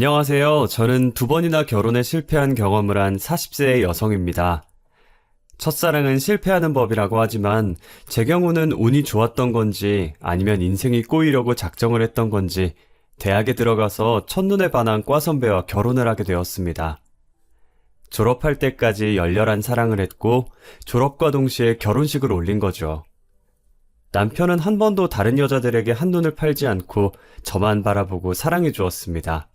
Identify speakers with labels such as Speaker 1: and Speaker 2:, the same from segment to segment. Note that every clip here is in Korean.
Speaker 1: 안녕하세요. 저는 두 번이나 결혼에 실패한 경험을 한 40세의 여성입니다. 첫사랑은 실패하는 법이라고 하지만 제 경우는 운이 좋았던 건지 아니면 인생이 꼬이려고 작정을 했던 건지 대학에 들어가서 첫눈에 반한 과 선배와 결혼을 하게 되었습니다. 졸업할 때까지 열렬한 사랑을 했고 졸업과 동시에 결혼식을 올린 거죠. 남편은 한 번도 다른 여자들에게 한눈을 팔지 않고 저만 바라보고 사랑해 주었습니다.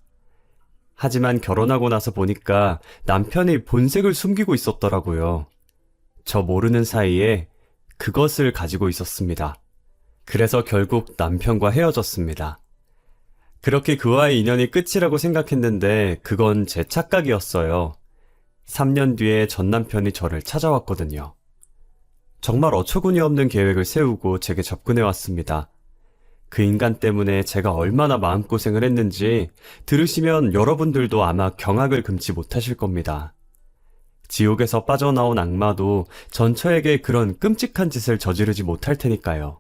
Speaker 1: 하지만 결혼하고 나서 보니까 남편이 본색을 숨기고 있었더라고요. 저 모르는 사이에 그것을 가지고 있었습니다. 그래서 결국 남편과 헤어졌습니다. 그렇게 그와의 인연이 끝이라고 생각했는데 그건 제 착각이었어요. 3년 뒤에 전 남편이 저를 찾아왔거든요. 정말 어처구니 없는 계획을 세우고 제게 접근해왔습니다. 그 인간 때문에 제가 얼마나 마음고생을 했는지 들으시면 여러분들도 아마 경악을 금치 못하실 겁니다. 지옥에서 빠져나온 악마도 전처에게 그런 끔찍한 짓을 저지르지 못할 테니까요.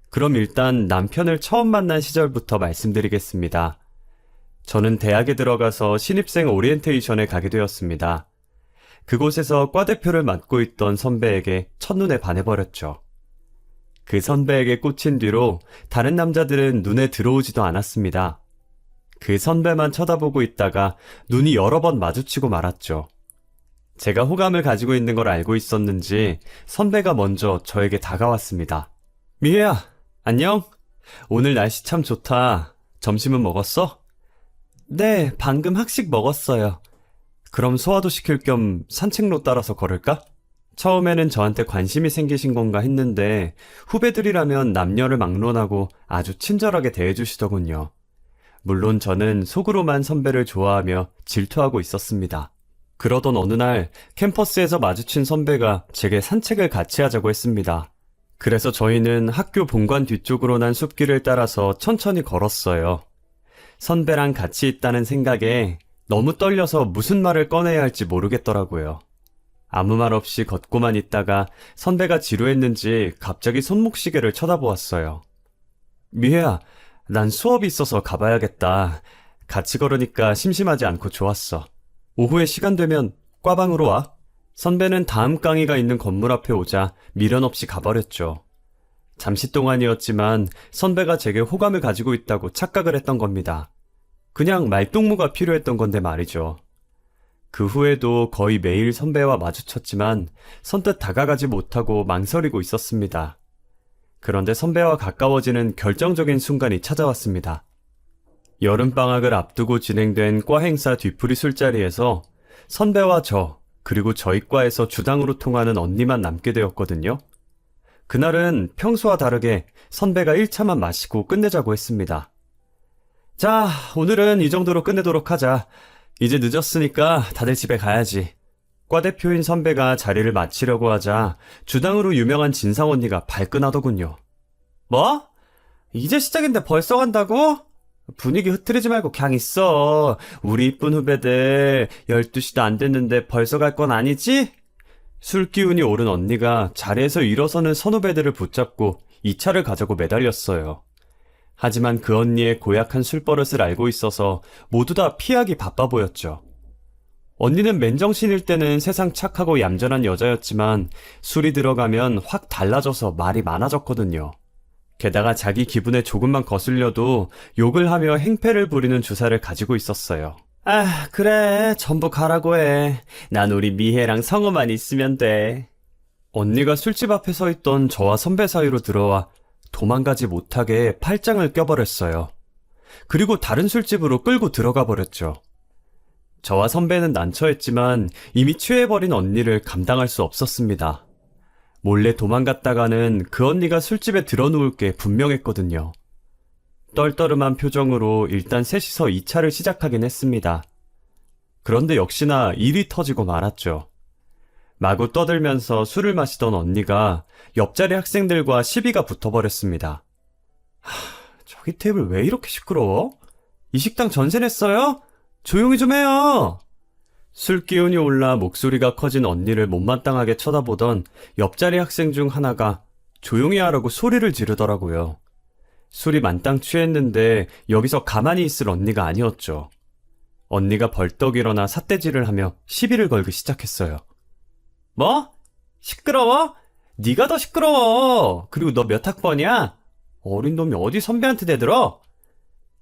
Speaker 1: 그럼 일단 남편을 처음 만난 시절부터 말씀드리겠습니다. 저는 대학에 들어가서 신입생 오리엔테이션에 가게 되었습니다. 그곳에서 과대표를 맡고 있던 선배에게 첫눈에 반해버렸죠. 그 선배에게 꽂힌 뒤로 다른 남자들은 눈에 들어오지도 않았습니다. 그 선배만 쳐다보고 있다가 눈이 여러 번 마주치고 말았죠. 제가 호감을 가지고 있는 걸 알고 있었는지 선배가 먼저 저에게 다가왔습니다. 미혜야, 안녕? 오늘 날씨 참 좋다. 점심은 먹었어? 네, 방금 학식 먹었어요. 그럼 소화도 시킬 겸 산책로 따라서 걸을까? 처음에는 저한테 관심이 생기신 건가 했는데 후배들이라면 남녀를 막론하고 아주 친절하게 대해주시더군요. 물론 저는 속으로만 선배를 좋아하며 질투하고 있었습니다. 그러던 어느 날 캠퍼스에서 마주친 선배가 제게 산책을 같이 하자고 했습니다. 그래서 저희는 학교 본관 뒤쪽으로 난 숲길을 따라서 천천히 걸었어요. 선배랑 같이 있다는 생각에 너무 떨려서 무슨 말을 꺼내야 할지 모르겠더라고요. 아무 말 없이 걷고만 있다가 선배가 지루했는지 갑자기 손목시계를 쳐다보았어요. 미혜야, 난 수업이 있어서 가봐야겠다. 같이 걸으니까 심심하지 않고 좋았어. 오후에 시간 되면 과방으로 와. 선배는 다음 강의가 있는 건물 앞에 오자 미련 없이 가버렸죠. 잠시 동안이었지만 선배가 제게 호감을 가지고 있다고 착각을 했던 겁니다. 그냥 말동무가 필요했던 건데 말이죠. 그 후에도 거의 매일 선배와 마주쳤지만 선뜻 다가가지 못하고 망설이고 있었습니다. 그런데 선배와 가까워지는 결정적인 순간이 찾아왔습니다. 여름방학을 앞두고 진행된 과 행사 뒤풀이 술자리에서 선배와 저, 그리고 저희 과에서 주당으로 통하는 언니만 남게 되었거든요. 그날은 평소와 다르게 선배가 1차만 마시고 끝내자고 했습니다. 자, 오늘은 이 정도로 끝내도록 하자. 이제 늦었으니까 다들 집에 가야지. 과 대표인 선배가 자리를 마치려고 하자 주당으로 유명한 진상 언니가 발끈하더군요. 뭐? 이제 시작인데 벌써 간다고? 분위기 흐트리지 말고 그냥 있어. 우리 이쁜 후배들 12시도 안 됐는데 벌써 갈 건 아니지? 술 기운이 오른 언니가 자리에서 일어서는 선후배들을 붙잡고 2차를 가자고 매달렸어요. 하지만 그 언니의 고약한 술버릇을 알고 있어서 모두 다 피하기 바빠 보였죠. 언니는 맨정신일 때는 세상 착하고 얌전한 여자였지만 술이 들어가면 확 달라져서 말이 많아졌거든요. 게다가 자기 기분에 조금만 거슬려도 욕을 하며 행패를 부리는 주사를 가지고 있었어요. 아, 그래. 전부 가라고 해. 난 우리 미혜랑 성우만 있으면 돼. 언니가 술집 앞에 서 있던 저와 선배 사이로 들어와 도망가지 못하게 팔짱을 껴버렸어요. 그리고 다른 술집으로 끌고 들어가 버렸죠. 저와 선배는 난처했지만 이미 취해버린 언니를 감당할 수 없었습니다. 몰래 도망갔다가는 그 언니가 술집에 들어누울 게 분명했거든요. 떨떠름한 표정으로 일단 셋이서 2차를 시작하긴 했습니다. 그런데 역시나 일이 터지고 말았죠. 마구 떠들면서 술을 마시던 언니가 옆자리 학생들과 시비가 붙어버렸습니다. 저기 테이블 왜 이렇게 시끄러워? 이 식당 전세 냈어요? 조용히 좀 해요! 술 기운이 올라 목소리가 커진 언니를 못마땅하게 쳐다보던 옆자리 학생 중 하나가 조용히 하라고 소리를 지르더라고요. 술이 만땅 취했는데 여기서 가만히 있을 언니가 아니었죠. 언니가 벌떡 일어나 삿대질을 하며 시비를 걸기 시작했어요. 뭐? 시끄러워? 네가 더 시끄러워. 그리고 너 몇 학번이야? 어린 놈이 어디 선배한테 대들어?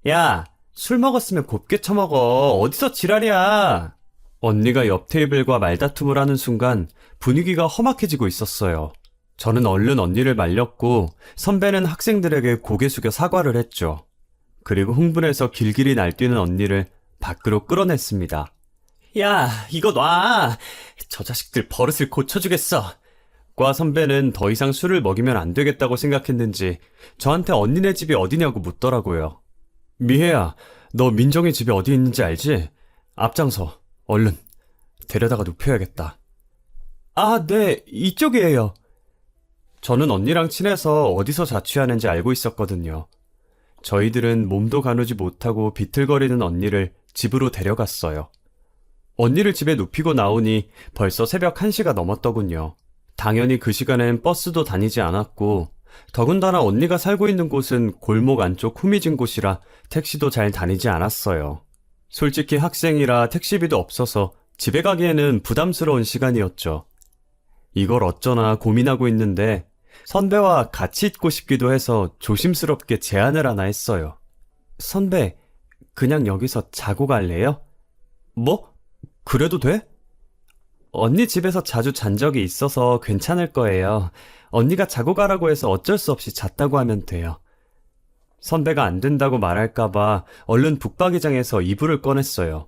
Speaker 1: 야, 술 먹었으면 곱게 처먹어. 어디서 지랄이야? 언니가 옆 테이블과 말다툼을 하는 순간 분위기가 험악해지고 있었어요. 저는 얼른 언니를 말렸고 선배는 학생들에게 고개 숙여 사과를 했죠. 그리고 흥분해서 길길이 날뛰는 언니를 밖으로 끌어냈습니다. 야, 이거 놔. 저 자식들 버릇을 고쳐주겠어. 과 선배는 더 이상 술을 먹이면 안 되겠다고 생각했는지 저한테 언니네 집이 어디냐고 묻더라고요. 미혜야, 너 민정이 집이 어디 있는지 알지? 앞장서, 얼른. 데려다가 눕혀야겠다. 아, 네, 이쪽이에요. 저는 언니랑 친해서 어디서 자취하는지 알고 있었거든요. 저희들은 몸도 가누지 못하고 비틀거리는 언니를 집으로 데려갔어요. 언니를 집에 눕히고 나오니 벌써 새벽 1시가 넘었더군요. 당연히 그 시간엔 버스도 다니지 않았고 더군다나 언니가 살고 있는 곳은 골목 안쪽 후미진 곳이라 택시도 잘 다니지 않았어요. 솔직히 학생이라 택시비도 없어서 집에 가기에는 부담스러운 시간이었죠. 이걸 어쩌나 고민하고 있는데 선배와 같이 있고 싶기도 해서 조심스럽게 제안을 하나 했어요. 선배, 그냥 여기서 자고 갈래요? 뭐? 그래도 돼? 언니 집에서 자주 잔 적이 있어서 괜찮을 거예요. 언니가 자고 가라고 해서 어쩔 수 없이 잤다고 하면 돼요. 선배가 안 된다고 말할까봐 얼른 북박이장에서 이불을 꺼냈어요.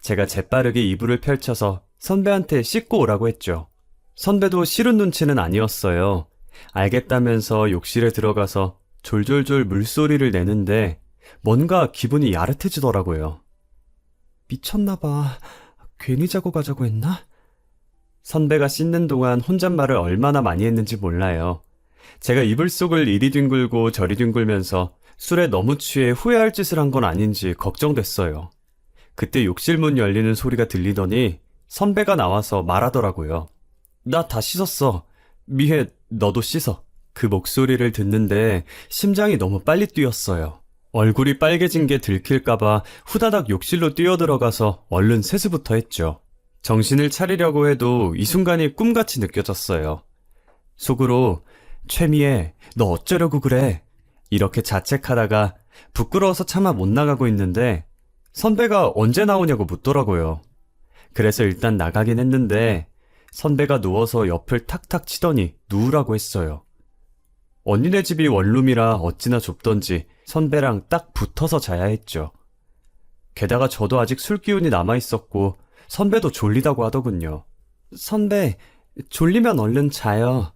Speaker 1: 제가 재빠르게 이불을 펼쳐서 선배한테 씻고 오라고 했죠. 선배도 싫은 눈치는 아니었어요. 알겠다면서 욕실에 들어가서 졸졸졸 물소리를 내는데 뭔가 기분이 야릇해지더라고요. 미쳤나봐. 괜히 자고 가자고 했나? 선배가 씻는 동안 혼잣말을 얼마나 많이 했는지 몰라요. 제가 이불 속을 이리 뒹굴고 저리 뒹굴면서 술에 너무 취해 후회할 짓을 한 건 아닌지 걱정됐어요. 그때 욕실 문 열리는 소리가 들리더니 선배가 나와서 말하더라고요. 나 다 씻었어. 미혜, 너도 씻어. 그 목소리를 듣는데 심장이 너무 빨리 뛰었어요. 얼굴이 빨개진 게 들킬까봐 후다닥 욕실로 뛰어들어가서 얼른 세수부터 했죠. 정신을 차리려고 해도 이 순간이 꿈같이 느껴졌어요. 속으로 최미애, 너 어쩌려고 그래? 이렇게 자책하다가 부끄러워서 차마 못 나가고 있는데 선배가 언제 나오냐고 묻더라고요. 그래서 일단 나가긴 했는데 선배가 누워서 옆을 탁탁 치더니 누우라고 했어요. 언니네 집이 원룸이라 어찌나 좁던지 선배랑 딱 붙어서 자야 했죠. 게다가 저도 아직 술 기운이 남아있었고 선배도 졸리다고 하더군요. 선배, 졸리면 얼른 자요.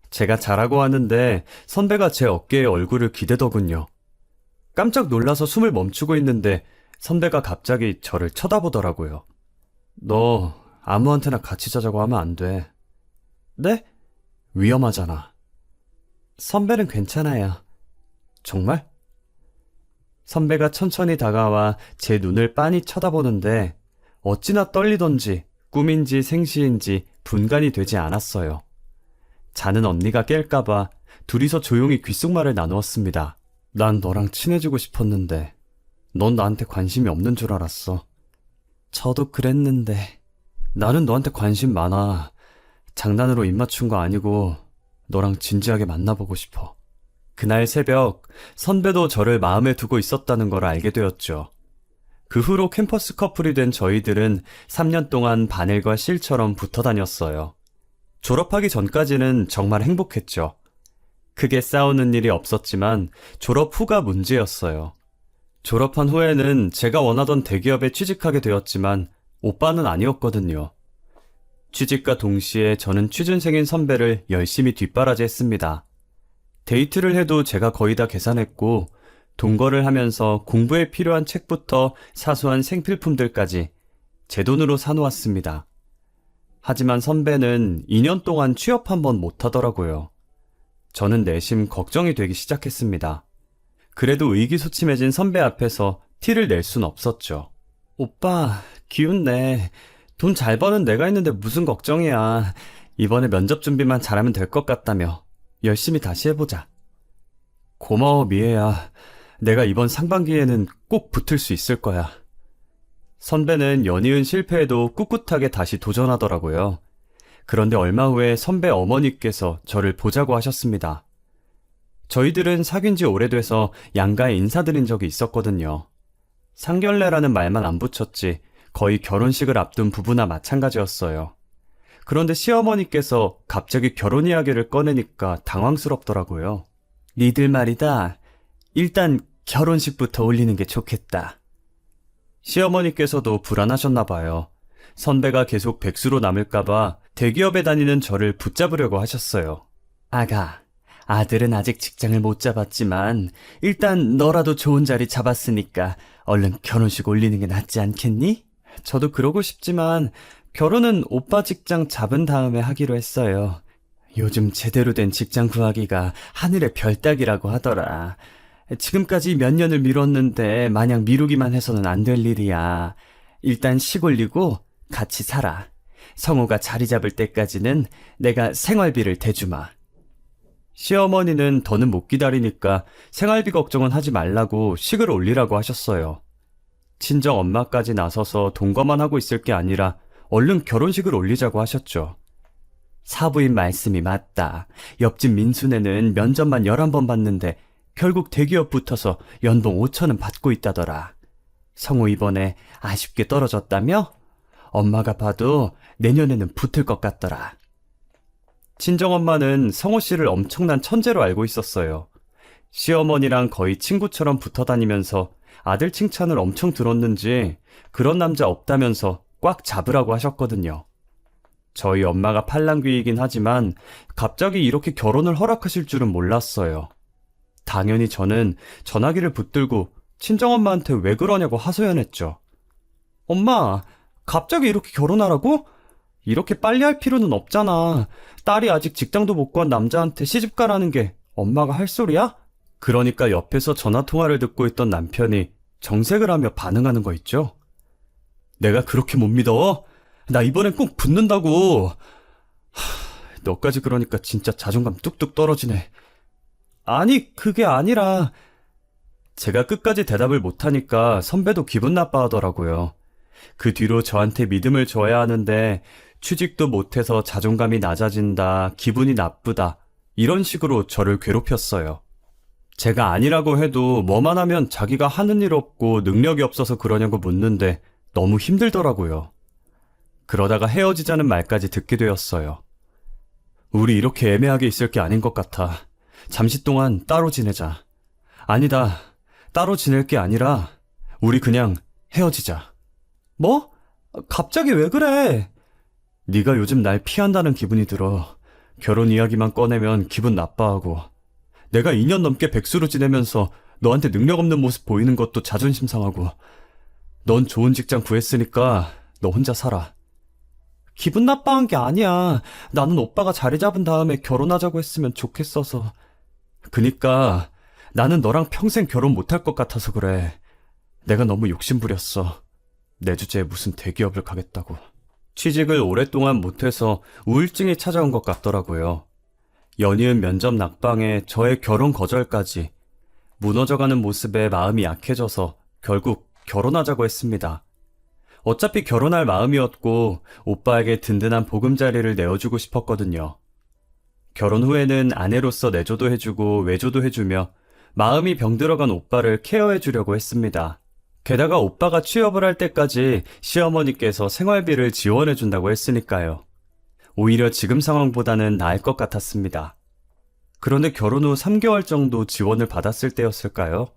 Speaker 1: 제가 자라고 하는데 선배가 제 어깨에 얼굴을 기대더군요. 깜짝 놀라서 숨을 멈추고 있는데 선배가 갑자기 저를 쳐다보더라고요. 너 아무한테나 같이 자자고 하면 안 돼. 네? 위험하잖아. 선배는 괜찮아요. 정말? 선배가 천천히 다가와 제 눈을 빤히 쳐다보는데 어찌나 떨리던지 꿈인지 생시인지 분간이 되지 않았어요. 자는 언니가 깰까봐 둘이서 조용히 귓속말을 나누었습니다. 난 너랑 친해지고 싶었는데 넌 나한테 관심이 없는 줄 알았어. 저도 그랬는데 나는 너한테 관심 많아. 장난으로 입맞춘 거 아니고 너랑 진지하게 만나보고 싶어. 그날 새벽 선배도 저를 마음에 두고 있었다는 걸 알게 되었죠. 그 후로 캠퍼스 커플이 된 저희들은 3년 동안 바늘과 실처럼 붙어 다녔어요. 졸업하기 전까지는 정말 행복했죠. 크게 싸우는 일이 없었지만 졸업 후가 문제였어요. 졸업한 후에는 제가 원하던 대기업에 취직하게 되었지만 오빠는 아니었거든요. 취직과 동시에 저는 취준생인 선배를 열심히 뒷바라지했습니다. 데이트를 해도 제가 거의 다 계산했고 동거를 하면서 공부에 필요한 책부터 사소한 생필품들까지 제 돈으로 사놓았습니다. 하지만 선배는 2년 동안 취업 한 번 못하더라고요. 저는 내심 걱정이 되기 시작했습니다. 그래도 의기소침해진 선배 앞에서 티를 낼 순 없었죠. 오빠, 기운내. 돈 잘 버는 내가 있는데 무슨 걱정이야. 이번에 면접 준비만 잘하면 될 것 같다며. 열심히 다시 해보자. 고마워, 미애야. 내가 이번 상반기에는 꼭 붙을 수 있을 거야. 선배는 연이은 실패에도 꿋꿋하게 다시 도전하더라고요. 그런데 얼마 후에 선배 어머니께서 저를 보자고 하셨습니다. 저희들은 사귄 지 오래돼서 양가에 인사드린 적이 있었거든요. 상견례라는 말만 안 붙였지 거의 결혼식을 앞둔 부부나 마찬가지였어요. 그런데 시어머니께서 갑자기 결혼 이야기를 꺼내니까 당황스럽더라고요. 니들 말이다. 일단 결혼식부터 올리는 게 좋겠다. 시어머니께서도 불안하셨나 봐요. 선배가 계속 백수로 남을까봐 대기업에 다니는 저를 붙잡으려고 하셨어요. 아가, 아들은 아직 직장을 못 잡았지만 일단 너라도 좋은 자리 잡았으니까 얼른 결혼식 올리는 게 낫지 않겠니? 저도 그러고 싶지만 결혼은 오빠 직장 잡은 다음에 하기로 했어요. 요즘 제대로 된 직장 구하기가 하늘의 별 따기라고 하더라. 지금까지 몇 년을 미뤘는데 마냥 미루기만 해서는 안 될 일이야. 일단 식 올리고 같이 살아. 성우가 자리 잡을 때까지는 내가 생활비를 대주마. 시어머니는 더는 못 기다리니까 생활비 걱정은 하지 말라고 식을 올리라고 하셨어요. 친정 엄마까지 나서서 동거만 하고 있을 게 아니라 얼른 결혼식을 올리자고 하셨죠. 사부인 말씀이 맞다. 옆집 민수네는 면접만 11번 봤는데 결국 대기업 붙어서 연봉 5천은 받고 있다더라. 성우 이번에 아쉽게 떨어졌다며? 엄마가 봐도 내년에는 붙을 것 같더라. 친정엄마는 성우 씨를 엄청난 천재로 알고 있었어요. 시어머니랑 거의 친구처럼 붙어 다니면서 아들 칭찬을 엄청 들었는지 그런 남자 없다면서 꽉 잡으라고 하셨거든요. 저희 엄마가 팔랑귀이긴 하지만 갑자기 이렇게 결혼을 허락하실 줄은 몰랐어요. 당연히 저는 전화기를 붙들고 친정엄마한테 왜 그러냐고 하소연했죠. 엄마, 갑자기 이렇게 결혼하라고? 이렇게 빨리 할 필요는 없잖아. 딸이 아직 직장도 못 구한 남자한테 시집가라는 게 엄마가 할 소리야? 그러니까 옆에서 전화통화를 듣고 있던 남편이 정색을 하며 반응하는 거 있죠. 내가 그렇게 못 믿어? 나 이번엔 꼭 붙는다고. 너까지 그러니까 진짜 자존감 뚝뚝 떨어지네. 아니, 그게 아니라. 제가 끝까지 대답을 못하니까 선배도 기분 나빠하더라고요. 그 뒤로 저한테 믿음을 줘야 하는데 취직도 못해서 자존감이 낮아진다, 기분이 나쁘다 이런 식으로 저를 괴롭혔어요. 제가 아니라고 해도 뭐만 하면 자기가 하는 일 없고 능력이 없어서 그러냐고 묻는데 너무 힘들더라고요. 그러다가 헤어지자는 말까지 듣게 되었어요. 우리 이렇게 애매하게 있을 게 아닌 것 같아. 잠시 동안 따로 지내자. 아니다. 따로 지낼 게 아니라 우리 그냥 헤어지자. 뭐? 갑자기 왜 그래? 네가 요즘 날 피한다는 기분이 들어. 결혼 이야기만 꺼내면 기분 나빠하고. 내가 2년 넘게 백수로 지내면서 너한테 능력 없는 모습 보이는 것도 자존심 상하고. 넌 좋은 직장 구했으니까 너 혼자 살아. 기분 나빠한 게 아니야. 나는 오빠가 자리 잡은 다음에 결혼하자고 했으면 좋겠어서. 그니까 나는 너랑 평생 결혼 못할 것 같아서 그래. 내가 너무 욕심부렸어. 내 주제에 무슨 대기업을 가겠다고. 취직을 오랫동안 못해서 우울증이 찾아온 것 같더라고요. 연이은 면접 낙방에 저의 결혼 거절까지. 무너져가는 모습에 마음이 약해져서 결국 결혼하자고 했습니다. 어차피 결혼할 마음이었고 오빠에게 든든한 보금자리를 내어주고 싶었거든요. 결혼 후에는 아내로서 내조도 해주고 외조도 해주며 마음이 병들어간 오빠를 케어해주려고 했습니다. 게다가 오빠가 취업을 할 때까지 시어머니께서 생활비를 지원해준다고 했으니까요. 오히려 지금 상황보다는 나을 것 같았습니다. 그런데 결혼 후 3개월 정도 지원을 받았을 때였을까요?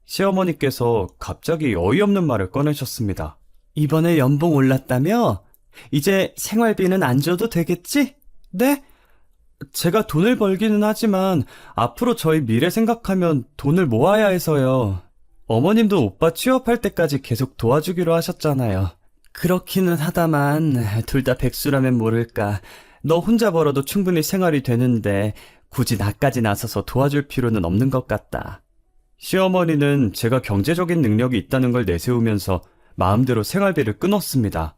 Speaker 1: 시어머니께서 갑자기 어이없는 말을 꺼내셨습니다. 이번에 연봉 올랐다며? 이제 생활비는 안 줘도 되겠지? 네? 제가 돈을 벌기는 하지만 앞으로 저희 미래 생각하면 돈을 모아야 해서요. 어머님도 오빠 취업할 때까지 계속 도와주기로 하셨잖아요. 그렇기는 하다만 둘 다 백수라면 모를까. 너 혼자 벌어도 충분히 생활이 되는데 굳이 나까지 나서서 도와줄 필요는 없는 것 같다. 시어머니는 제가 경제적인 능력이 있다는 걸 내세우면서 마음대로 생활비를 끊었습니다.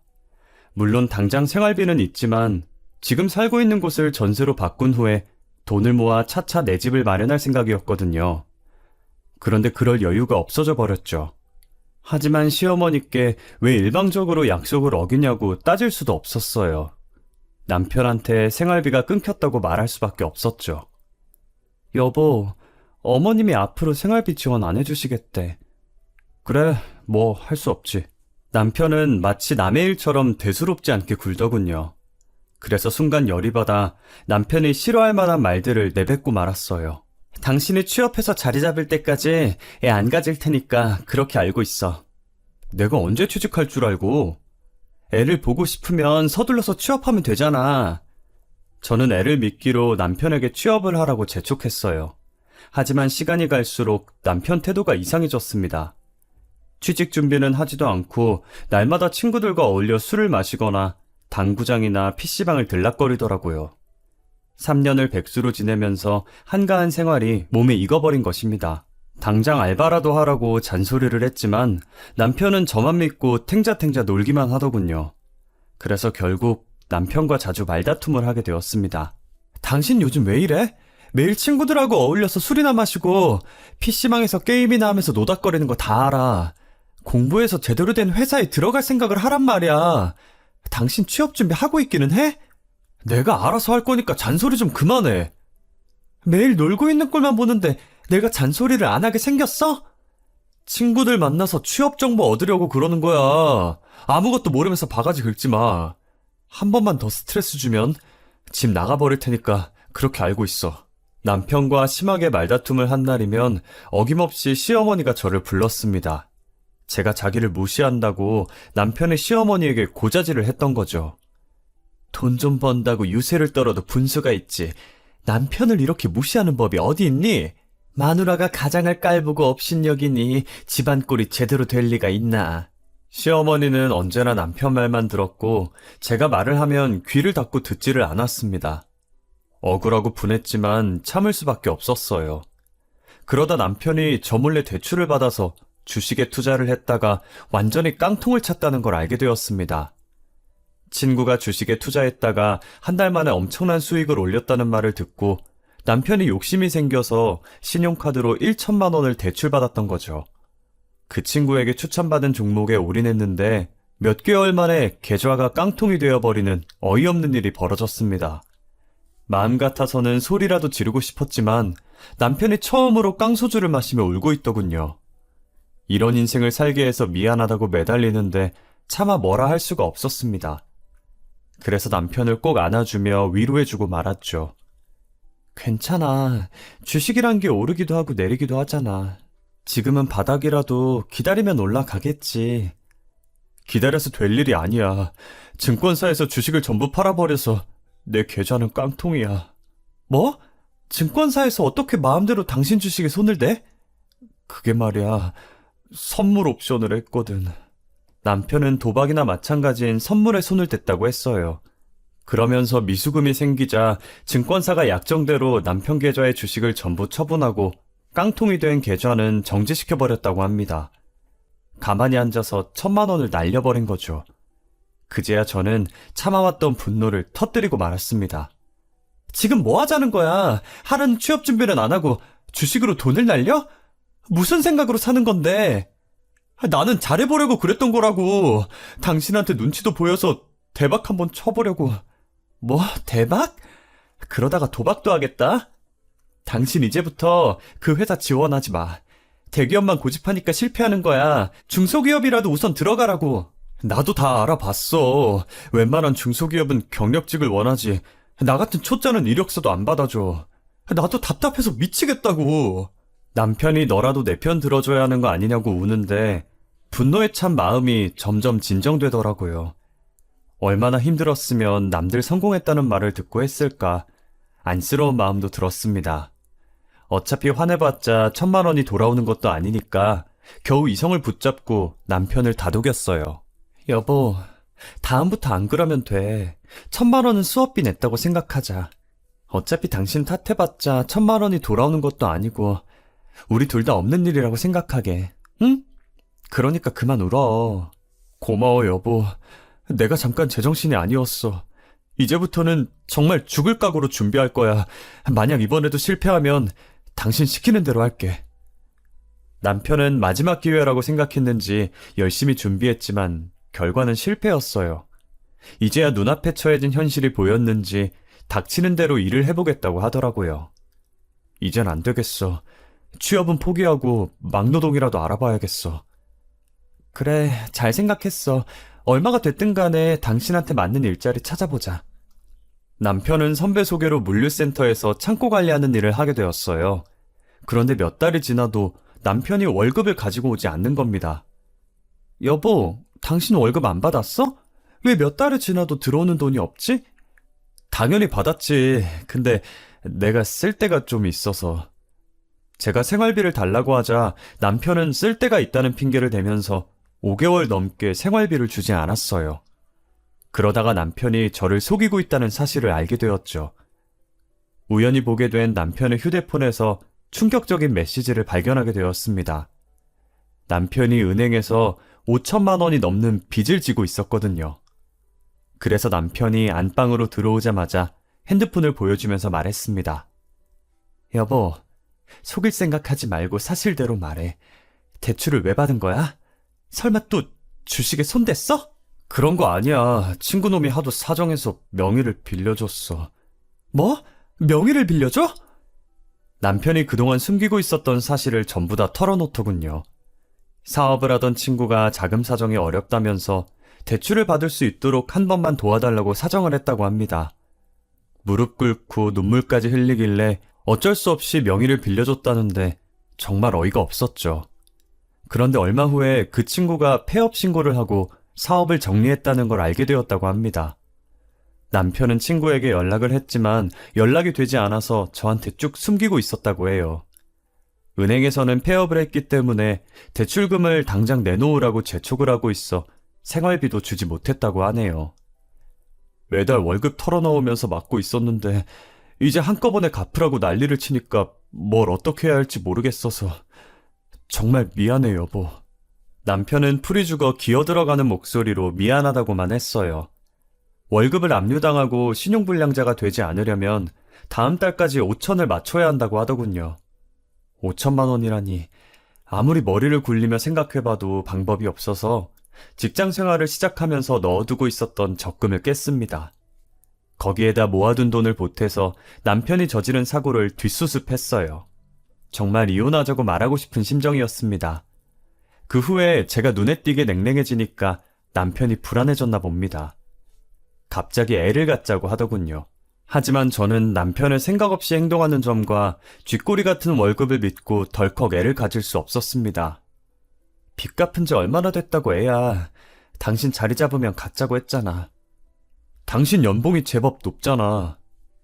Speaker 1: 물론 당장 생활비는 있지만 지금 살고 있는 곳을 전세로 바꾼 후에 돈을 모아 차차 내 집을 마련할 생각이었거든요. 그런데 그럴 여유가 없어져 버렸죠. 하지만 시어머니께 왜 일방적으로 약속을 어기냐고 따질 수도 없었어요. 남편한테 생활비가 끊겼다고 말할 수밖에 없었죠. 여보, 어머님이 앞으로 생활비 지원 안 해주시겠대. 그래, 뭐 할 수 없지. 남편은 마치 남의 일처럼 대수롭지 않게 굴더군요. 그래서 순간 열이 받아 남편이 싫어할 만한 말들을 내뱉고 말았어요. 당신이 취업해서 자리 잡을 때까지 애 안 가질 테니까 그렇게 알고 있어. 내가 언제 취직할 줄 알고? 애를 보고 싶으면 서둘러서 취업하면 되잖아. 저는 애를 미끼로 남편에게 취업을 하라고 재촉했어요. 하지만 시간이 갈수록 남편 태도가 이상해졌습니다. 취직 준비는 하지도 않고 날마다 친구들과 어울려 술을 마시거나 당구장이나 PC방을 들락거리더라고요. 3년을 백수로 지내면서 한가한 생활이 몸에 익어버린 것입니다. 당장 알바라도 하라고 잔소리를 했지만 남편은 저만 믿고 탱자탱자 놀기만 하더군요. 그래서 결국 남편과 자주 말다툼을 하게 되었습니다. 당신 요즘 왜 이래? 매일 친구들하고 어울려서 술이나 마시고 PC방에서 게임이나 하면서 노닥거리는 거 다 알아. 공부해서 제대로 된 회사에 들어갈 생각을 하란 말이야. 당신 취업 준비하고 있기는 해? 내가 알아서 할 거니까 잔소리 좀 그만해. 매일 놀고 있는 꼴만 보는데 내가 잔소리를 안 하게 생겼어? 친구들 만나서 취업 정보 얻으려고 그러는 거야. 아무것도 모르면서 바가지 긁지 마. 한 번만 더 스트레스 주면 집 나가버릴 테니까 그렇게 알고 있어. 남편과 심하게 말다툼을 한 날이면 어김없이 시어머니가 저를 불렀습니다. 제가 자기를 무시한다고 남편의 시어머니에게 고자질을 했던 거죠. 돈 좀 번다고 유세를 떨어도 분수가 있지. 남편을 이렇게 무시하는 법이 어디 있니? 마누라가 가장을 깔보고 업신여기니 집안 꼴이 제대로 될 리가 있나. 시어머니는 언제나 남편 말만 들었고 제가 말을 하면 귀를 닫고 듣지를 않았습니다. 억울하고 분했지만 참을 수밖에 없었어요. 그러다 남편이 저 몰래 대출을 받아서 주식에 투자를 했다가 완전히 깡통을 찼다는 걸 알게 되었습니다. 친구가 주식에 투자했다가 한 달 만에 엄청난 수익을 올렸다는 말을 듣고 남편이 욕심이 생겨서 신용카드로 1천만 원을 대출받았던 거죠. 그 친구에게 추천받은 종목에 올인했는데 몇 개월 만에 계좌가 깡통이 되어버리는 어이없는 일이 벌어졌습니다. 마음 같아서는 소리라도 지르고 싶었지만 남편이 처음으로 깡소주를 마시며 울고 있더군요. 이런 인생을 살게 해서 미안하다고 매달리는데 차마 뭐라 할 수가 없었습니다. 그래서 남편을 꼭 안아주며 위로해주고 말았죠. 괜찮아. 주식이란 게 오르기도 하고 내리기도 하잖아. 지금은 바닥이라도 기다리면 올라가겠지. 기다려서 될 일이 아니야. 증권사에서 주식을 전부 팔아버려서 내 계좌는 깡통이야. 뭐? 증권사에서 어떻게 마음대로 당신 주식에 손을 대? 그게 말이야. 선물 옵션을 했거든. 남편은 도박이나 마찬가지인 선물에 손을 댔다고 했어요. 그러면서 미수금이 생기자 증권사가 약정대로 남편 계좌의 주식을 전부 처분하고 깡통이 된 계좌는 정지시켜버렸다고 합니다. 가만히 앉아서 1,000만 원을 날려버린 거죠. 그제야 저는 참아왔던 분노를 터뜨리고 말았습니다. 지금 뭐 하자는 거야? 하루는 취업 준비는 안 하고 주식으로 돈을 날려? 무슨 생각으로 사는 건데? 나는 잘해보려고 그랬던 거라고. 당신한테 눈치도 보여서 대박 한번 쳐보려고. 뭐, 대박? 그러다가 도박도 하겠다? 당신 이제부터 그 회사 지원하지 마. 대기업만 고집하니까 실패하는 거야. 중소기업이라도 우선 들어가라고. 나도 다 알아봤어. 웬만한 중소기업은 경력직을 원하지. 나 같은 초짜는 이력서도 안 받아줘. 나도 답답해서 미치겠다고. 남편이 너라도 내 편 들어줘야 하는 거 아니냐고 우는데 분노에 찬 마음이 점점 진정되더라고요. 얼마나 힘들었으면 남들 성공했다는 말을 듣고 했을까. 안쓰러운 마음도 들었습니다. 어차피 화내봤자 1,000만 원이 돌아오는 것도 아니니까 겨우 이성을 붙잡고 남편을 다독였어요. 여보, 다음부터 안 그러면 돼. 1,000만 원은 수업비 냈다고 생각하자. 어차피 당신 탓해봤자 1,000만 원이 돌아오는 것도 아니고 우리 둘 다 없는 일이라고 생각하게. 응? 그러니까 그만 울어. 고마워 여보. 내가 잠깐 제정신이 아니었어. 이제부터는 정말 죽을 각오로 준비할 거야. 만약 이번에도 실패하면 당신 시키는 대로 할게. 남편은 마지막 기회라고 생각했는지 열심히 준비했지만 결과는 실패였어요. 이제야 눈앞에 처해진 현실이 보였는지 닥치는 대로 일을 해보겠다고 하더라고요. 이젠 안 되겠어. 취업은 포기하고 막노동이라도 알아봐야겠어. 그래, 잘 생각했어. 얼마가 됐든 간에 당신한테 맞는 일자리 찾아보자. 남편은 선배 소개로 물류센터에서 창고 관리하는 일을 하게 되었어요. 그런데 몇 달이 지나도 남편이 월급을 가지고 오지 않는 겁니다. 여보, 당신 월급 안 받았어? 왜 몇 달이 지나도 들어오는 돈이 없지? 당연히 받았지. 근데 내가 쓸 데가 좀 있어서. 제가 생활비를 달라고 하자 남편은 쓸 데가 있다는 핑계를 대면서 5개월 넘게 생활비를 주지 않았어요. 그러다가 남편이 저를 속이고 있다는 사실을 알게 되었죠. 우연히 보게 된 남편의 휴대폰에서 충격적인 메시지를 발견하게 되었습니다. 남편이 은행에서 5천만 원이 넘는 빚을 지고 있었거든요. 그래서 남편이 안방으로 들어오자마자 핸드폰을 보여주면서 말했습니다. 여보, 속일 생각하지 말고 사실대로 말해. 대출을 왜 받은 거야? 설마 또 주식에 손댔어? 그런 거 아니야. 친구놈이 하도 사정해서 명의를 빌려줬어. 뭐? 명의를 빌려줘? 남편이 그동안 숨기고 있었던 사실을 전부 다 털어놓더군요. 사업을 하던 친구가 자금 사정이 어렵다면서 대출을 받을 수 있도록 한 번만 도와달라고 사정을 했다고 합니다. 무릎 꿇고 눈물까지 흘리길래 어쩔 수 없이 명의를 빌려줬다는데 정말 어이가 없었죠. 그런데 얼마 후에 그 친구가 폐업 신고를 하고 사업을 정리했다는 걸 알게 되었다고 합니다. 남편은 친구에게 연락을 했지만 연락이 되지 않아서 저한테 쭉 숨기고 있었다고 해요. 은행에서는 폐업을 했기 때문에 대출금을 당장 내놓으라고 재촉을 하고 있어 생활비도 주지 못했다고 하네요. 매달 월급 털어넣으면서 맞고 있었는데 이제 한꺼번에 갚으라고 난리를 치니까 뭘 어떻게 해야 할지 모르겠어서 정말 미안해 여보. 남편은 풀이 죽어 기어들어가는 목소리로 미안하다고만 했어요. 월급을 압류당하고 신용불량자가 되지 않으려면 다음 달까지 5천을 맞춰야 한다고 하더군요. 5천만 원이라니 아무리 머리를 굴리며 생각해봐도 방법이 없어서 직장 생활을 시작하면서 넣어두고 있었던 적금을 깼습니다. 거기에다 모아둔 돈을 보태서 남편이 저지른 사고를 뒷수습했어요. 정말 이혼하자고 말하고 싶은 심정이었습니다. 그 후에 제가 눈에 띄게 냉랭해지니까 남편이 불안해졌나 봅니다. 갑자기 애를 갖자고 하더군요. 하지만 저는 남편을 생각 없이 행동하는 점과 쥐꼬리 같은 월급을 믿고 덜컥 애를 가질 수 없었습니다. 빚 갚은 지 얼마나 됐다고 애야. 당신 자리 잡으면 갖자고 했잖아. 당신 연봉이 제법 높잖아.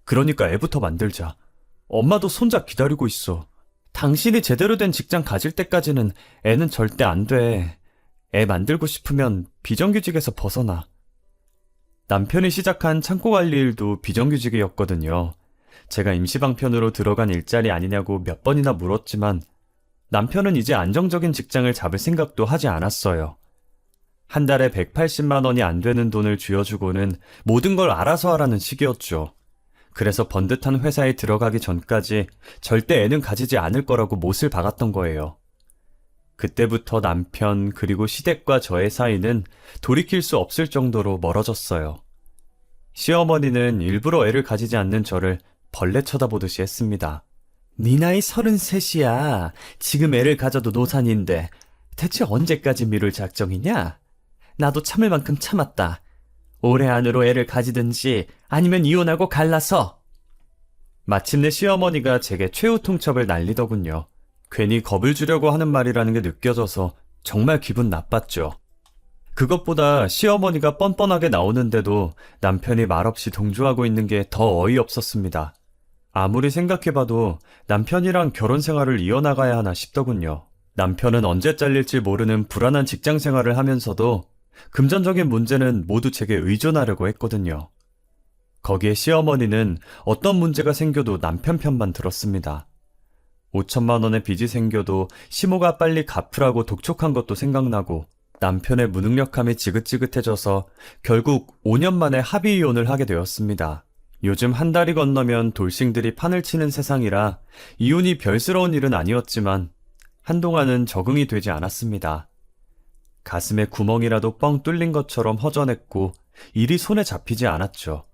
Speaker 1: 그러니까 애부터 만들자. 엄마도 손자 기다리고 있어. 당신이 제대로 된 직장 가질 때까지는 애는 절대 안 돼. 애 만들고 싶으면 비정규직에서 벗어나. 남편이 시작한 창고 관리 일도 비정규직이었거든요. 제가 임시방편으로 들어간 일자리 아니냐고 몇 번이나 물었지만 남편은 이제 안정적인 직장을 잡을 생각도 하지 않았어요. 한 달에 180만 원이 안 되는 돈을 쥐어주고는 모든 걸 알아서 하라는 식이었죠. 그래서 번듯한 회사에 들어가기 전까지 절대 애는 가지지 않을 거라고 못을 박았던 거예요. 그때부터 남편 그리고 시댁과 저의 사이는 돌이킬 수 없을 정도로 멀어졌어요. 시어머니는 일부러 애를 가지지 않는 저를 벌레 쳐다보듯이 했습니다. 네 나이 33이야. 지금 애를 가져도 노산인데 대체 언제까지 미룰 작정이냐? 나도 참을 만큼 참았다. 올해 안으로 애를 가지든지 아니면 이혼하고 갈라서. 마침내 시어머니가 제게 최후 통첩을 날리더군요. 괜히 겁을 주려고 하는 말이라는 게 느껴져서 정말 기분 나빴죠. 그것보다 시어머니가 뻔뻔하게 나오는데도 남편이 말없이 동조하고 있는 게 더 어이없었습니다. 아무리 생각해봐도 남편이랑 결혼 생활을 이어나가야 하나 싶더군요. 남편은 언제 잘릴지 모르는 불안한 직장 생활을 하면서도 금전적인 문제는 모두 제게 의존하려고 했거든요. 거기에 시어머니는 어떤 문제가 생겨도 남편 편만 들었습니다. 5천만 원의 빚이 생겨도 시모가 빨리 갚으라고 독촉한 것도 생각나고 남편의 무능력함이 지긋지긋해져서 결국 5년 만에 합의 이혼을 하게 되었습니다. 요즘 한 달이 건너면 돌싱들이 판을 치는 세상이라 이혼이 별스러운 일은 아니었지만 한동안은 적응이 되지 않았습니다. 가슴에 구멍이라도 뻥 뚫린 것처럼 허전했고 일이 손에 잡히지 않았죠.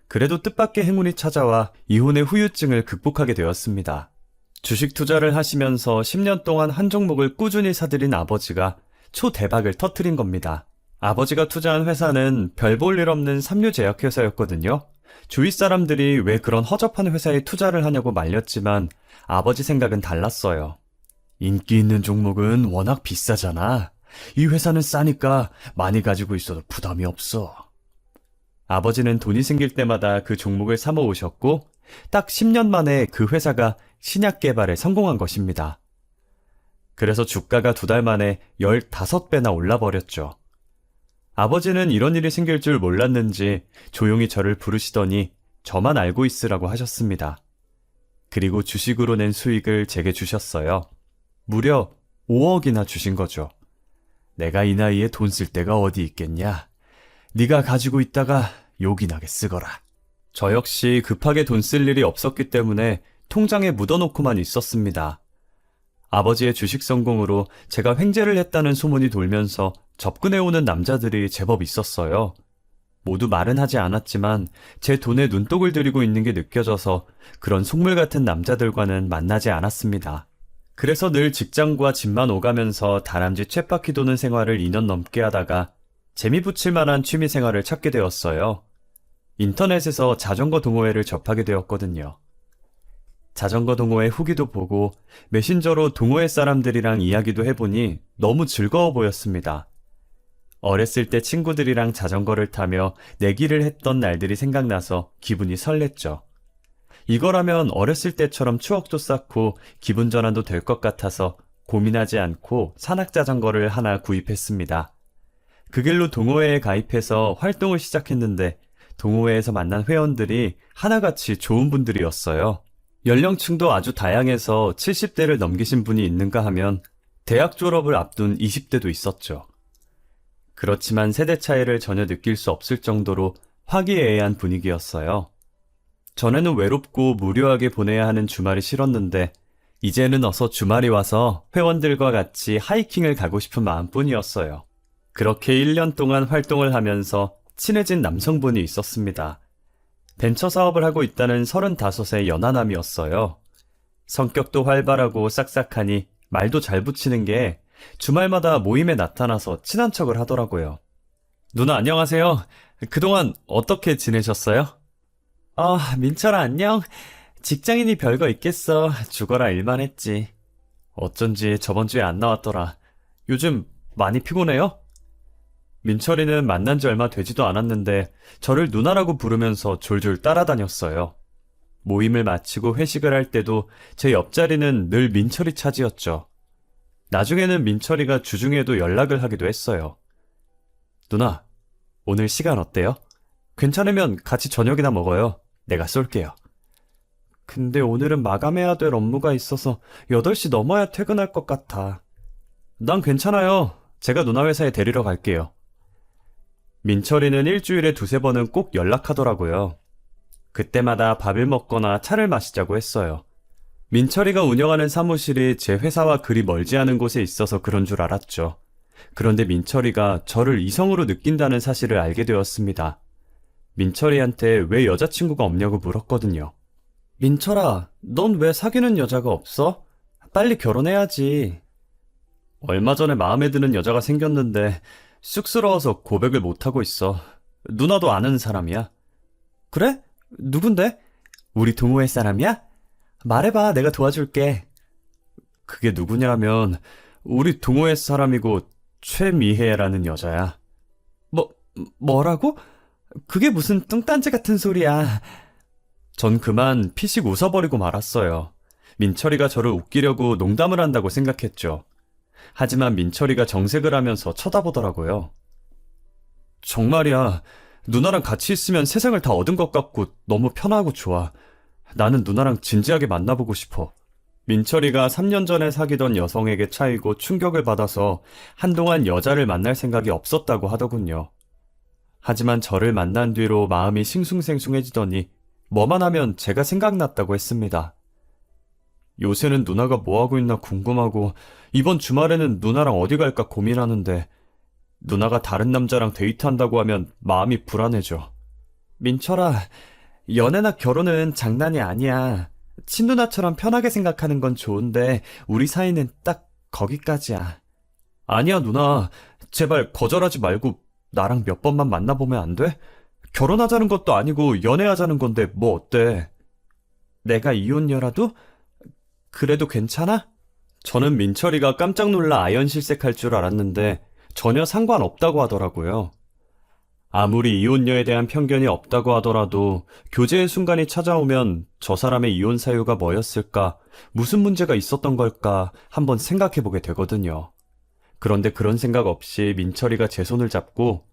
Speaker 1: 그래도 뜻밖의 행운이 찾아와 이혼의 후유증을 극복하게 되었습니다. 주식 투자를 하시면서 10년 동안 한 종목을 꾸준히 사들인 아버지가 초대박을 터뜨린 겁니다. 아버지가 투자한 회사는 별 볼 일 없는 삼류제약회사였거든요. 주위 사람들이 왜 그런 허접한 회사에 투자를 하냐고 말렸지만 아버지 생각은 달랐어요. 인기 있는 종목은 워낙 비싸잖아. 이 회사는 싸니까 많이 가지고 있어도 부담이 없어. 아버지는 돈이 생길 때마다 그 종목을 사모으셨고 딱 10년 만에 그 회사가 신약 개발에 성공한 것입니다. 그래서 주가가 2달 만에 15배나 올라버렸죠. 아버지는 이런 일이 생길 줄 몰랐는지 조용히 저를 부르시더니 저만 알고 있으라고 하셨습니다. 그리고 주식으로 낸 수익을 제게 주셨어요. 무려 5억이나 주신 거죠. 내가 이 나이에 돈 쓸 데가 어디 있겠냐. 네가 가지고 있다가 욕이 나게 쓰거라. 저 역시 급하게 돈 쓸 일이 없었기 때문에 통장에 묻어놓고만 있었습니다. 아버지의 주식 성공으로 제가 횡재를 했다는 소문이 돌면서 접근해오는 남자들이 제법 있었어요. 모두 말은 하지 않았지만 제 돈에 눈독을 들이고 있는 게 느껴져서 그런 속물 같은 남자들과는 만나지 않았습니다. 그래서 늘 직장과 집만 오가면서 다람쥐 쳇바퀴 도는 생활을 2년 넘게 하다가 재미 붙일 만한 취미 생활을 찾게 되었어요. 인터넷에서 자전거 동호회를 접하게 되었거든요. 자전거 동호회 후기도 보고 메신저로 동호회 사람들이랑 이야기도 해보니 너무 즐거워 보였습니다. 어렸을 때 친구들이랑 자전거를 타며 내기를 했던 날들이 생각나서 기분이 설렜죠. 이거라면 어렸을 때처럼 추억도 쌓고 기분 전환도 될 것 같아서 고민하지 않고 산악자전거를 하나 구입했습니다. 그 길로 동호회에 가입해서 활동을 시작했는데 동호회에서 만난 회원들이 하나같이 좋은 분들이었어요. 연령층도 아주 다양해서 70대를 넘기신 분이 있는가 하면 대학 졸업을 앞둔 20대도 있었죠. 그렇지만 세대 차이를 전혀 느낄 수 없을 정도로 화기애애한 분위기였어요. 전에는 외롭고 무료하게 보내야 하는 주말이 싫었는데 이제는 어서 주말이 와서 회원들과 같이 하이킹을 가고 싶은 마음뿐이었어요. 그렇게 1년 동안 활동을 하면서 친해진 남성분이 있었습니다. 벤처 사업을 하고 있다는 35의 연하남이었어요. 성격도 활발하고 싹싹하니 말도 잘 붙이는 게 주말마다 모임에 나타나서 친한 척을 하더라고요. 누나 안녕하세요. 그동안 어떻게 지내셨어요? 민철아 안녕. 직장인이 별거 있겠어. 죽어라 일만 했지. 어쩐지 저번 주에 안 나왔더라. 요즘 많이 피곤해요? 민철이는 만난 지 얼마 되지도 않았는데 저를 누나라고 부르면서 졸졸 따라다녔어요. 모임을 마치고 회식을 할 때도 제 옆자리는 늘 민철이 차지였죠. 나중에는 민철이가 주중에도 연락을 하기도 했어요. 누나, 오늘 시간 어때요? 괜찮으면 같이 저녁이나 먹어요. 내가 쏠게요. 근데 오늘은 마감해야 될 업무가 있어서 8시 넘어야 퇴근할 것 같아. 난 괜찮아요. 제가 누나 회사에 데리러 갈게요. 민철이는 일주일에 2-3번은 꼭 연락하더라고요. 그때마다 밥을 먹거나 차를 마시자고 했어요. 민철이가 운영하는 사무실이 제 회사와 그리 멀지 않은 곳에 있어서 그런 줄 알았죠. 그런데 민철이가 저를 이성으로 느낀다는 사실을 알게 되었습니다. 민철이한테 왜 여자친구가 없냐고 물었거든요. 민철아, 넌 왜 사귀는 여자가 없어? 빨리 결혼해야지. 얼마 전에 마음에 드는 여자가 생겼는데 쑥스러워서 고백을 못하고 있어. 누나도 아는 사람이야. 그래? 누군데? 우리 동호회 사람이야? 말해봐, 내가 도와줄게. 그게 누구냐면 우리 동호회 사람이고 최미혜라는 여자야. 뭐라고? 그게 무슨 뚱딴지 같은 소리야. 전 그만 피식 웃어버리고 말았어요. 민철이가 저를 웃기려고 농담을 한다고 생각했죠. 하지만 민철이가 정색을 하면서 쳐다보더라고요. 정말이야. 누나랑 같이 있으면 세상을 다 얻은 것 같고 너무 편하고 좋아. 나는 누나랑 진지하게 만나보고 싶어. 민철이가 3년 전에 사귀던 여성에게 차이고 충격을 받아서 한동안 여자를 만날 생각이 없었다고 하더군요. 하지만 저를 만난 뒤로 마음이 싱숭생숭해지더니 뭐만 하면 제가 생각났다고 했습니다. 요새는 누나가 뭐 하고 있나 궁금하고 이번 주말에는 누나랑 어디 갈까 고민하는데 누나가 다른 남자랑 데이트한다고 하면 마음이 불안해져. 민철아, 연애나 결혼은 장난이 아니야. 친누나처럼 편하게 생각하는 건 좋은데 우리 사이는 딱 거기까지야. 아니야, 누나. 제발 거절하지 말고 나랑 몇 번만 만나보면 안 돼? 결혼하자는 것도 아니고 연애하자는 건데 뭐 어때? 내가 이혼녀라도? 그래도 괜찮아? 저는 민철이가 깜짝 놀라 아연실색할 줄 알았는데 전혀 상관없다고 하더라고요. 아무리 이혼녀에 대한 편견이 없다고 하더라도 교제의 순간이 찾아오면 저 사람의 이혼 사유가 뭐였을까, 무슨 문제가 있었던 걸까 한번 생각해보게 되거든요. 그런데 그런 생각 없이 민철이가 제 손을 잡고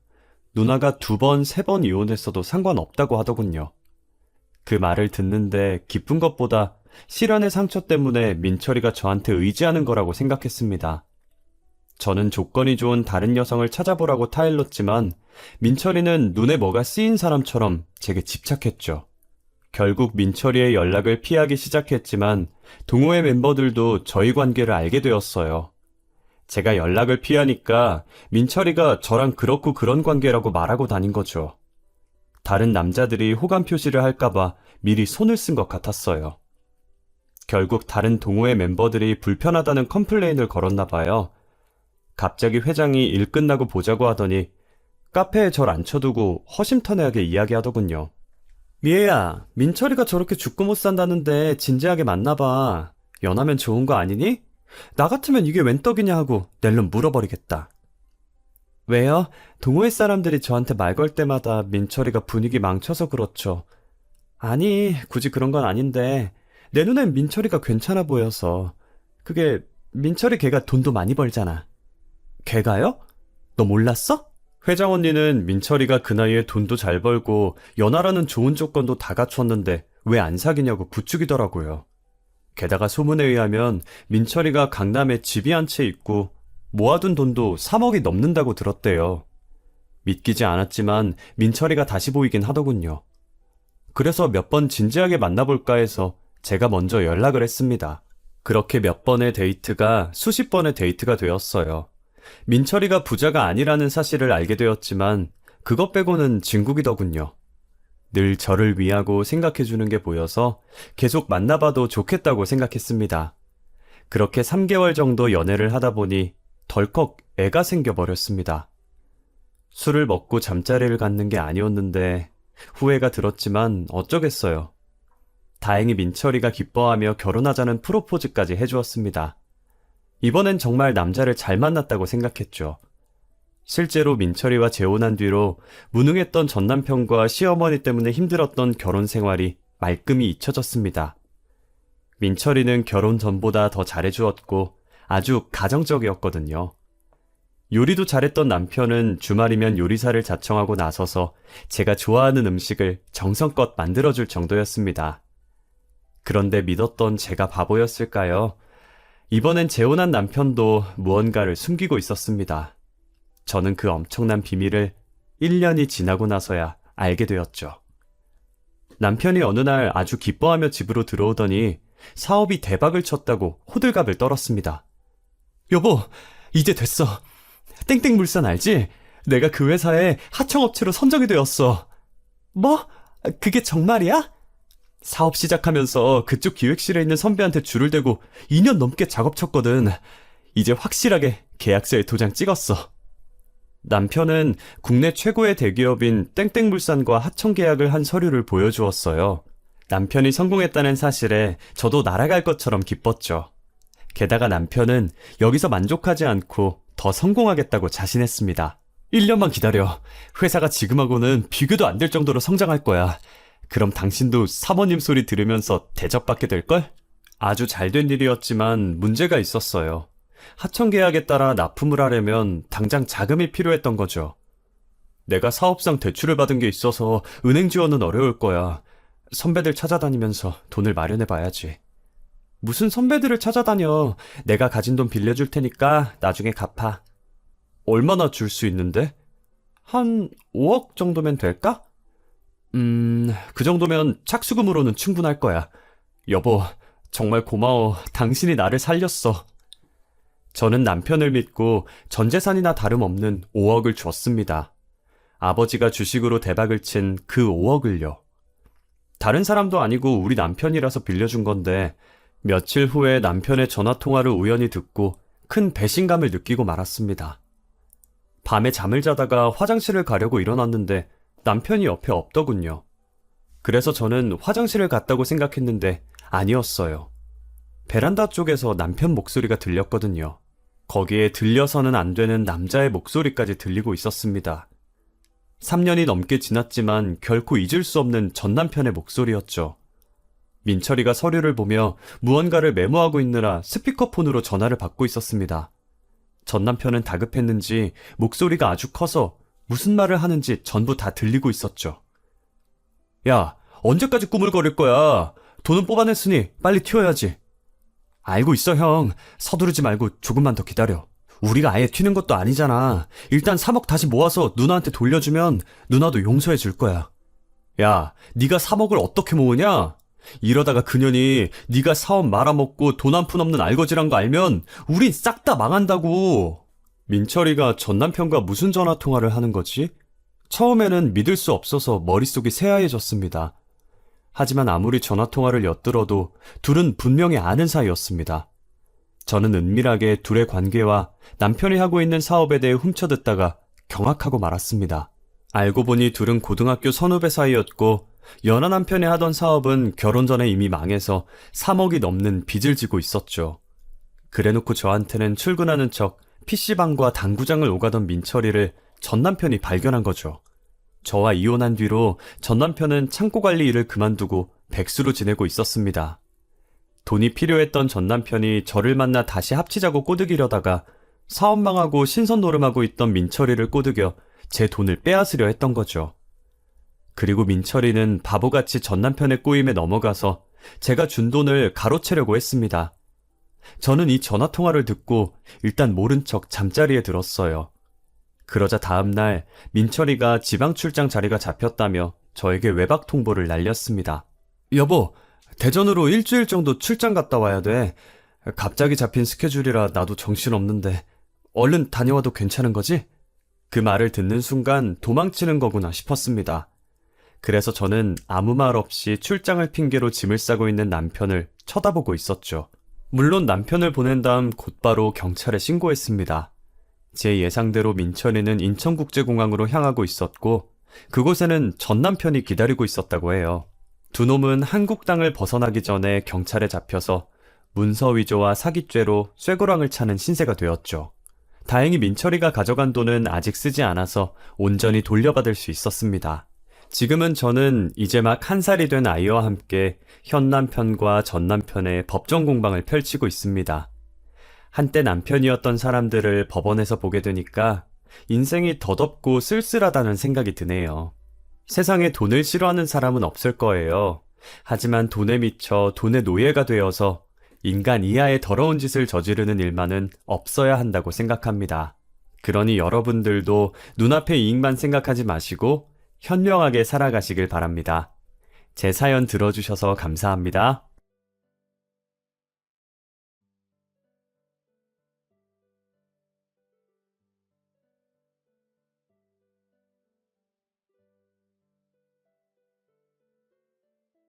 Speaker 1: 누나가 2번, 3번 이혼했어도 상관없다고 하더군요. 그 말을 듣는데 기쁜 것보다 실연의 상처 때문에 민철이가 저한테 의지하는 거라고 생각했습니다. 저는 조건이 좋은 다른 여성을 찾아보라고 타일렀지만 민철이는 눈에 뭐가 쓰인 사람처럼 제게 집착했죠. 결국 민철이의 연락을 피하기 시작했지만 동호회 멤버들도 저희 관계를 알게 되었어요. 제가 연락을 피하니까 민철이가 저랑 그렇고 그런 관계라고 말하고 다닌 거죠. 다른 남자들이 호감 표시를 할까봐 미리 손을 쓴 것 같았어요. 결국 다른 동호회 멤버들이 불편하다는 컴플레인을 걸었나 봐요. 갑자기 회장이 일 끝나고 보자고 하더니 카페에 절 앉혀두고 허심탄회하게 이야기하더군요. 미애야, 민철이가 저렇게 죽고 못 산다는데 진지하게 만나봐. 연하면 좋은 거 아니니? 나 같으면 이게 웬 떡이냐 하고 낼름 물어버리겠다. 왜요? 동호회 사람들이 저한테 말 걸 때마다 민철이가 분위기 망쳐서 그렇죠. 아니, 굳이 그런 건 아닌데 내 눈엔 민철이가 괜찮아 보여서. 그게 민철이 걔가 돈도 많이 벌잖아. 걔가요? 너 몰랐어? 회장 언니는 민철이가 그 나이에 돈도 잘 벌고 연하라는 좋은 조건도 다 갖췄는데 왜 안 사귀냐고 부추기더라고요. 게다가 소문에 의하면 민철이가 강남에 집이 한 채 있고 모아둔 돈도 3억이 넘는다고 들었대요. 믿기지 않았지만 민철이가 다시 보이긴 하더군요. 그래서 몇 번 진지하게 만나볼까 해서 제가 먼저 연락을 했습니다. 그렇게 몇 번의 데이트가 수십 번의 데이트가 되었어요. 민철이가 부자가 아니라는 사실을 알게 되었지만 그것 빼고는 진국이더군요. 늘 저를 위하고 생각해주는 게 보여서 계속 만나봐도 좋겠다고 생각했습니다. 그렇게 3개월 정도 연애를 하다 보니 덜컥 애가 생겨버렸습니다. 술을 먹고 잠자리를 갖는 게 아니었는데 후회가 들었지만 어쩌겠어요. 다행히 민철이가 기뻐하며 결혼하자는 프로포즈까지 해주었습니다. 이번엔 정말 남자를 잘 만났다고 생각했죠. 실제로 민철이와 재혼한 뒤로 무능했던 전남편과 시어머니 때문에 힘들었던 결혼 생활이 말끔히 잊혀졌습니다. 민철이는 결혼 전보다 더 잘해주었고 아주 가정적이었거든요. 요리도 잘했던 남편은 주말이면 요리사를 자청하고 나서서 제가 좋아하는 음식을 정성껏 만들어줄 정도였습니다. 그런데 믿었던 제가 바보였을까요? 이번엔 재혼한 남편도 무언가를 숨기고 있었습니다. 저는 그 엄청난 비밀을 1년이 지나고 나서야 알게 되었죠. 남편이 어느 날 아주 기뻐하며 집으로 들어오더니 사업이 대박을 쳤다고 호들갑을 떨었습니다. 여보, 이제 됐어. 땡땡물산 알지? 내가 그 회사에 하청업체로 선정이 되었어. 뭐? 그게 정말이야? 사업 시작하면서 그쪽 기획실에 있는 선배한테 줄을 대고 2년 넘게 작업 쳤거든. 이제 확실하게 계약서에 도장 찍었어. 남편은 국내 최고의 대기업인 땡땡물산과 하청 계약을 한 서류를 보여주었어요. 남편이 성공했다는 사실에 저도 날아갈 것처럼 기뻤죠. 게다가 남편은 여기서 만족하지 않고 더 성공하겠다고 자신했습니다. 1년만 기다려. 회사가 지금하고는 비교도 안 될 정도로 성장할 거야. 그럼 당신도 사모님 소리 들으면서 대접받게 될걸? 아주 잘된 일이었지만 문제가 있었어요. 하청 계약에 따라 납품을 하려면 당장 자금이 필요했던 거죠. 내가 사업상 대출을 받은 게 있어서 은행 지원은 어려울 거야. 선배들 찾아다니면서 돈을 마련해봐야지. 무슨 선배들을 찾아다녀. 내가 가진 돈 빌려줄 테니까 나중에 갚아. 얼마나 줄 수 있는데? 한 5억 정도면 될까? 그 정도면 착수금으로는 충분할 거야. 여보, 정말 고마워. 당신이 나를 살렸어. 저는 남편을 믿고 전 재산이나 다름없는 5억을 줬습니다. 아버지가 주식으로 대박을 친 그 5억을요. 다른 사람도 아니고 우리 남편이라서 빌려준 건데 며칠 후에 남편의 전화통화를 우연히 듣고 큰 배신감을 느끼고 말았습니다. 밤에 잠을 자다가 화장실을 가려고 일어났는데 남편이 옆에 없더군요. 그래서 저는 화장실을 갔다고 생각했는데 아니었어요. 베란다 쪽에서 남편 목소리가 들렸거든요. 거기에 들려서는 안 되는 남자의 목소리까지 들리고 있었습니다. 3년이 넘게 지났지만 결코 잊을 수 없는 전 남편의 목소리였죠. 민철이가 서류를 보며 무언가를 메모하고 있느라 스피커폰으로 전화를 받고 있었습니다. 전 남편은 다급했는지 목소리가 아주 커서 무슨 말을 하는지 전부 다 들리고 있었죠. 야, 언제까지 꾸물거릴 거야? 돈은 뽑아냈으니 빨리 튀어야지. 알고 있어, 형. 서두르지 말고 조금만 더 기다려. 우리가 아예 튀는 것도 아니잖아. 일단 3억 다시 모아서 누나한테 돌려주면 누나도 용서해 줄 거야. 야, 네가 3억을 어떻게 모으냐? 이러다가 그년이 네가 사업 말아먹고 돈 한 푼 없는 알거지란 거 알면 우린 싹 다 망한다고. 민철이가 전 남편과 무슨 전화통화를 하는 거지? 처음에는 믿을 수 없어서 머릿속이 새하얘졌습니다. 하지만 아무리 전화통화를 엿들어도 둘은 분명히 아는 사이였습니다. 저는 은밀하게 둘의 관계와 남편이 하고 있는 사업에 대해 훔쳐듣다가 경악하고 말았습니다. 알고 보니 둘은 고등학교 선후배 사이였고 연하 남편이 하던 사업은 결혼 전에 이미 망해서 3억이 넘는 빚을 지고 있었죠. 그래놓고 저한테는 출근하는 척 PC방과 당구장을 오가던 민철이를 전 남편이 발견한 거죠. 저와 이혼한 뒤로 전 남편은 창고 관리 일을 그만두고 백수로 지내고 있었습니다. 돈이 필요했던 전 남편이 저를 만나 다시 합치자고 꼬드기려다가 사업 망하고 신선 노름하고 있던 민철이를 꼬드겨 제 돈을 빼앗으려 했던 거죠. 그리고 민철이는 바보같이 전 남편의 꼬임에 넘어가서 제가 준 돈을 가로채려고 했습니다. 저는 이 전화통화를 듣고 일단 모른 척 잠자리에 들었어요. 그러자 다음날 민철이가 지방 출장 자리가 잡혔다며 저에게 외박 통보를 날렸습니다. 여보, 대전으로 일주일 정도 출장 갔다 와야 돼. 갑자기 잡힌 스케줄이라 나도 정신없는데 얼른 다녀와도 괜찮은 거지? 그 말을 듣는 순간 도망치는 거구나 싶었습니다. 그래서 저는 아무 말 없이 출장을 핑계로 짐을 싸고 있는 남편을 쳐다보고 있었죠. 물론 남편을 보낸 다음 곧바로 경찰에 신고했습니다. 제 예상대로 민철이는 인천국제공항으로 향하고 있었고 그곳에는 전 남편이 기다리고 있었다고 해요. 두 놈은 한국 땅을 벗어나기 전에 경찰에 잡혀서 문서 위조와 사기죄로 쇠고랑을 차는 신세가 되었죠. 다행히 민철이가 가져간 돈은 아직 쓰지 않아서 온전히 돌려받을 수 있었습니다. 지금은 저는 이제 막 1살이 된 아이와 함께 현 남편과 전 남편의 법정 공방을 펼치고 있습니다. 한때 남편이었던 사람들을 법원에서 보게 되니까 인생이 더덥고 쓸쓸하다는 생각이 드네요. 세상에 돈을 싫어하는 사람은 없을 거예요. 하지만 돈에 미쳐 돈의 노예가 되어서 인간 이하의 더러운 짓을 저지르는 일만은 없어야 한다고 생각합니다. 그러니 여러분들도 눈앞의 이익만 생각하지 마시고 현명하게 살아가시길 바랍니다. 제 사연 들어주셔서 감사합니다.